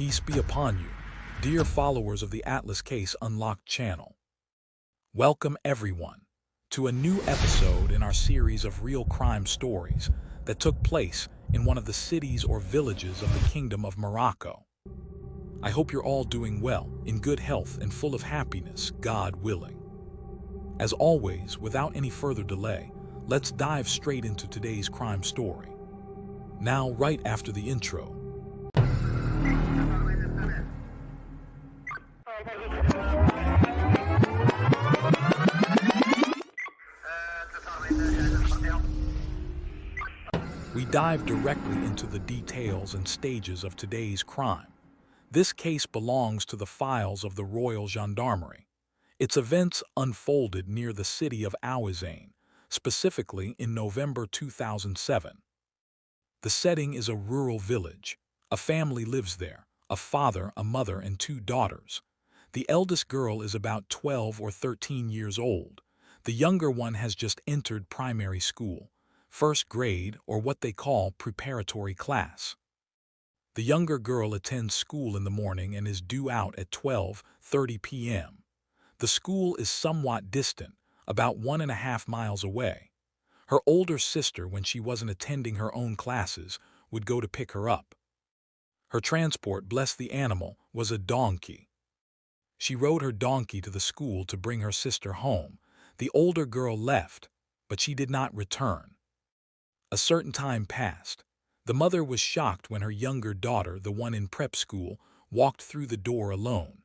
Peace be upon you, dear followers of the Atlas Case Unlocked channel. Welcome everyone to a new episode in our series of real crime stories that took place in one of the cities or villages of the Kingdom of Morocco. I hope you're all doing well, in good health and full of happiness, God willing. As always, without any further delay, let's dive straight into today's crime story. Now, right after the intro, we dive directly into the details and stages of today's crime. This case belongs to the files of the Royal Gendarmerie. Its events unfolded near the city of Ouezzane, specifically in November 2007. The setting is a rural village. A family lives there, a father, a mother, and two daughters. The eldest girl is about 12 or 13 years old. The younger one has just entered primary school, first grade, or what they call preparatory class. The younger girl attends school in the morning and is due out at 12:30 p.m. The school is somewhat distant, about 1.5 miles away. Her older sister, when she wasn't attending her own classes, would go to pick her up. Her transport, bless the animal, was a donkey. She rode her donkey to the school to bring her sister home. The older girl left, but she did not return. A certain time passed. The mother was shocked when her younger daughter, the one in prep school, walked through the door alone.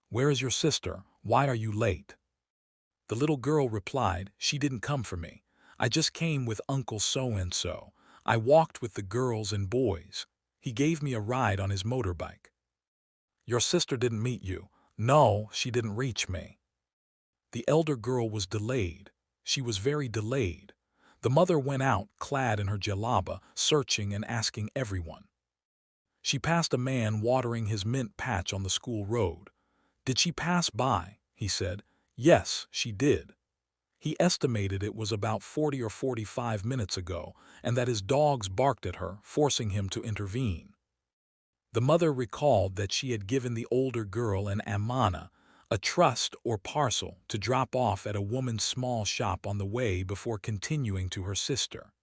"Where is your sister? Why are you late?" The little girl replied, "She didn't come for me. I just came with Uncle so-and-so. I walked with the girls and boys. He gave me a ride on his motorbike." "Your sister didn't meet you." "No, she didn't reach me." The elder girl was delayed. She was very delayed. The mother went out, clad in her jalaba, searching and asking everyone. She passed a man watering his mint patch on the school road. "Did she pass by?" he said. "Yes, she did." He estimated it was about 40 or 45 minutes ago, and that his dogs barked at her, forcing him to intervene. The mother recalled that she had given the older girl an amana, a trust or parcel, to drop off at a woman's small shop on the way before continuing to her sister.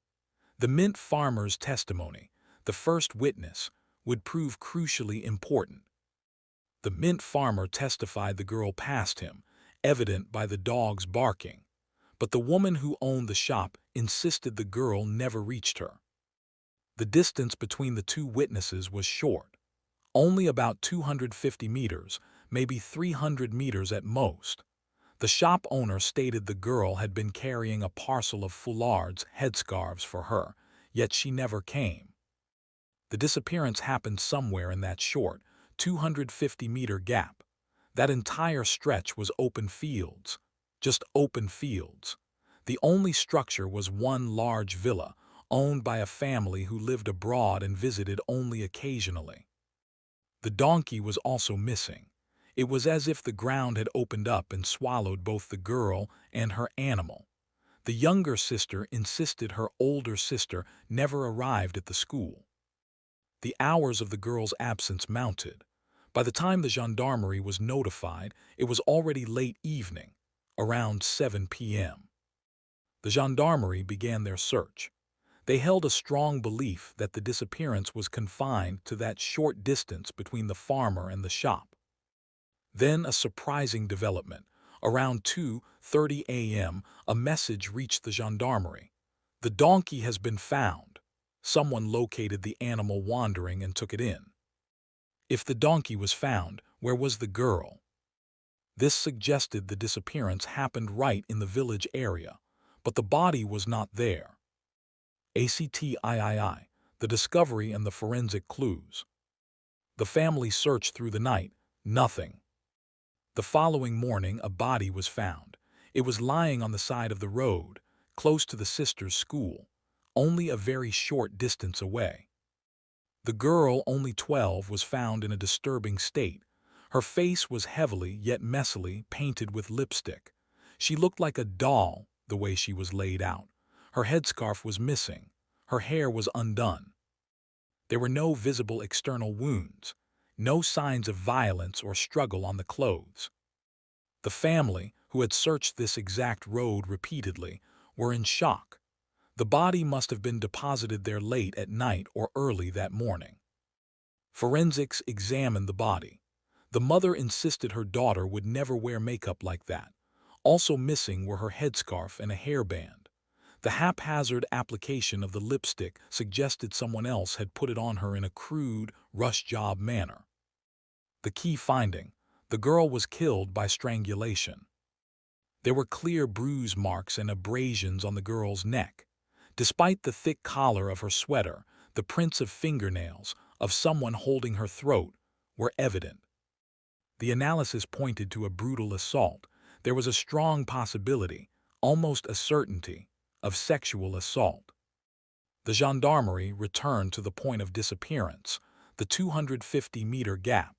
The mint farmer's testimony, the first witness, would prove crucially important. The mint farmer testified the girl passed him, evident by the dogs barking, but the woman who owned the shop insisted the girl never reached her. The distance between the two witnesses was short, only about 250 meters, maybe 300 meters at most. The shop owner stated the girl had been carrying a parcel of foulards, headscarves, for her, yet she never came. The disappearance happened somewhere in that short, 250-meter gap. That entire stretch was open fields, just open fields. The only structure was one large villa, owned by a family who lived abroad and visited only occasionally. The donkey was also missing. It was as if the ground had opened up and swallowed both the girl and her animal. The younger sister insisted her older sister never arrived at the school. The hours of the girl's absence mounted. By the time the gendarmerie was notified, it was already late evening, around 7 p.m. The gendarmerie began their search. They held a strong belief that the disappearance was confined to that short distance between the farmer and the shop. Then a surprising development. Around 2:30 a.m., a message reached the gendarmerie. "The donkey has been found. Someone located the animal wandering and took it in." If the donkey was found, where was the girl? This suggested the disappearance happened right in the village area, but the body was not there. ACTIII, the discovery and the forensic clues. The family searched through the night. Nothing. The following morning, a body was found. It was lying on the side of the road, close to the sister's school, only a very short distance away. The girl, only 12, was found in a disturbing state. Her face was heavily yet messily painted with lipstick. She looked like a doll the way she was laid out. Her headscarf was missing. Her hair was undone. There were no visible external wounds. No signs of violence or struggle on the clothes. The family, who had searched this exact road repeatedly, were in shock. The body must have been deposited there late at night or early that morning. Forensics examined the body. The mother insisted her daughter would never wear makeup like that. Also missing were her headscarf and a hairband. The haphazard application of the lipstick suggested someone else had put it on her in a crude, rush-job manner. The key finding: the girl was killed by strangulation. There were clear bruise marks and abrasions on the girl's neck. Despite the thick collar of her sweater, the prints of fingernails, of someone holding her throat, were evident. The analysis pointed to a brutal assault. There was a strong possibility, almost a certainty, of sexual assault. The gendarmerie returned to the point of disappearance, the 250-meter gap.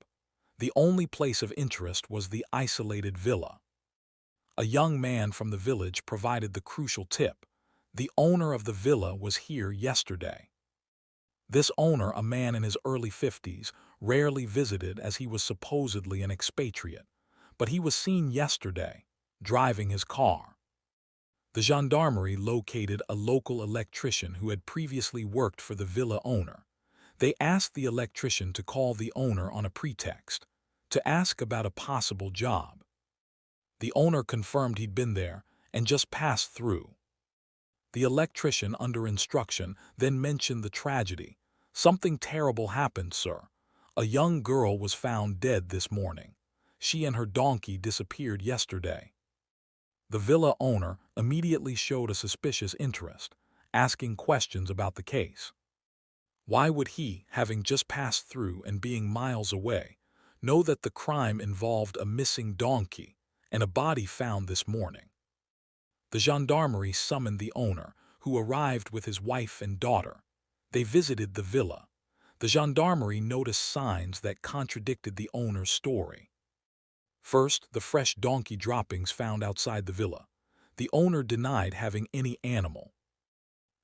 The only place of interest was the isolated villa. A young man from the village provided the crucial tip. The owner of the villa was here yesterday. This owner, a man in his early 50s, rarely visited as he was supposedly an expatriate, but he was seen yesterday, driving his car. The gendarmerie located a local electrician who had previously worked for the villa owner. They asked the electrician to call the owner on a pretext, to ask about a possible job. The owner confirmed he'd been there and just passed through. The electrician, under instruction, then mentioned the tragedy. "Something terrible happened, sir. A young girl was found dead this morning. She and her donkey disappeared yesterday." The villa owner immediately showed a suspicious interest, asking questions about the case. Why would he, having just passed through and being miles away, know that the crime involved a missing donkey and a body found this morning? The gendarmerie summoned the owner, who arrived with his wife and daughter. They visited the villa. The gendarmerie noticed signs that contradicted the owner's story. First, the fresh donkey droppings found outside the villa. The owner denied having any animal.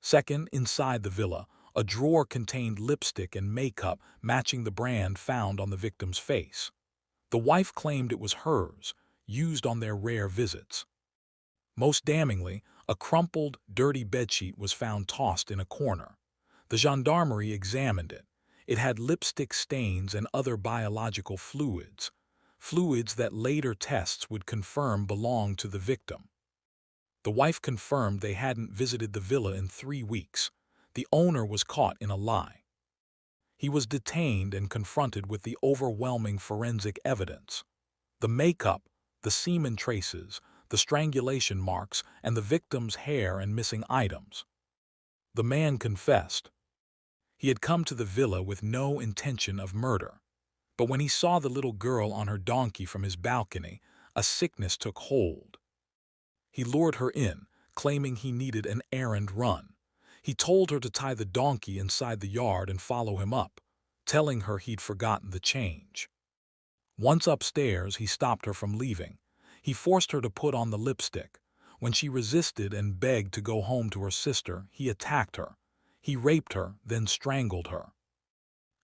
Second, inside the villa, a drawer contained lipstick and makeup matching the brand found on the victim's face. The wife claimed it was hers, used on their rare visits. Most damningly, a crumpled, dirty bedsheet was found tossed in a corner. The gendarmerie examined it. It had lipstick stains and other biological fluids that later tests would confirm belonged to the victim. The wife confirmed they hadn't visited the villa in 3 weeks. The owner was caught in a lie. He was detained and confronted with the overwhelming forensic evidence. The makeup, the semen traces, the strangulation marks, and the victim's hair and missing items. The man confessed. He had come to the villa with no intention of murder. But when he saw the little girl on her donkey from his balcony, a sickness took hold. He lured her in, claiming he needed an errand run. He told her to tie the donkey inside the yard and follow him up, telling her he'd forgotten the change. Once upstairs, he stopped her from leaving. He forced her to put on the lipstick. When she resisted and begged to go home to her sister, he attacked her. He raped her, then strangled her.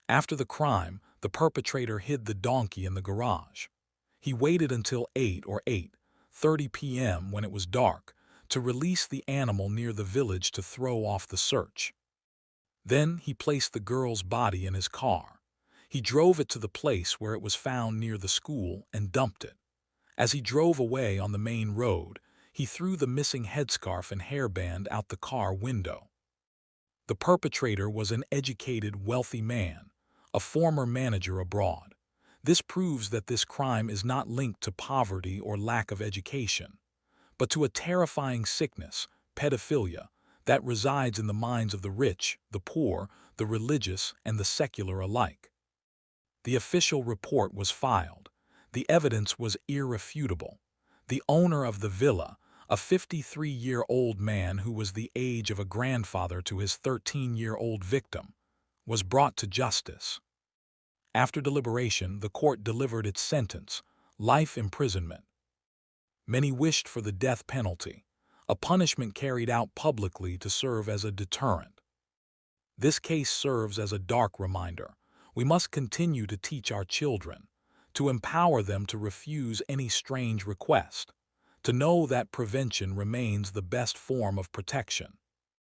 After the crime, the perpetrator hid the donkey in the garage. He waited until 8:30 p.m. when it was dark to release the animal near the village to throw off the search. Then he placed the girl's body in his car. He drove it to the place where it was found near the school and dumped it. As he drove away on the main road, he threw the missing headscarf and hairband out the car window. The perpetrator was an educated, wealthy man, a former manager abroad. This proves that this crime is not linked to poverty or lack of education, but to a terrifying sickness, pedophilia, that resides in the minds of the rich, the poor, the religious, and the secular alike. The official report was filed. The evidence was irrefutable. The owner of the villa, a 53-year-old man who was the age of a grandfather to his 13-year-old victim, was brought to justice. After deliberation, the court delivered its sentence: life imprisonment. Many wished for the death penalty, a punishment carried out publicly to serve as a deterrent. This case serves as a dark reminder. We must continue to teach our children, to empower them to refuse any strange request, to know that prevention remains the best form of protection.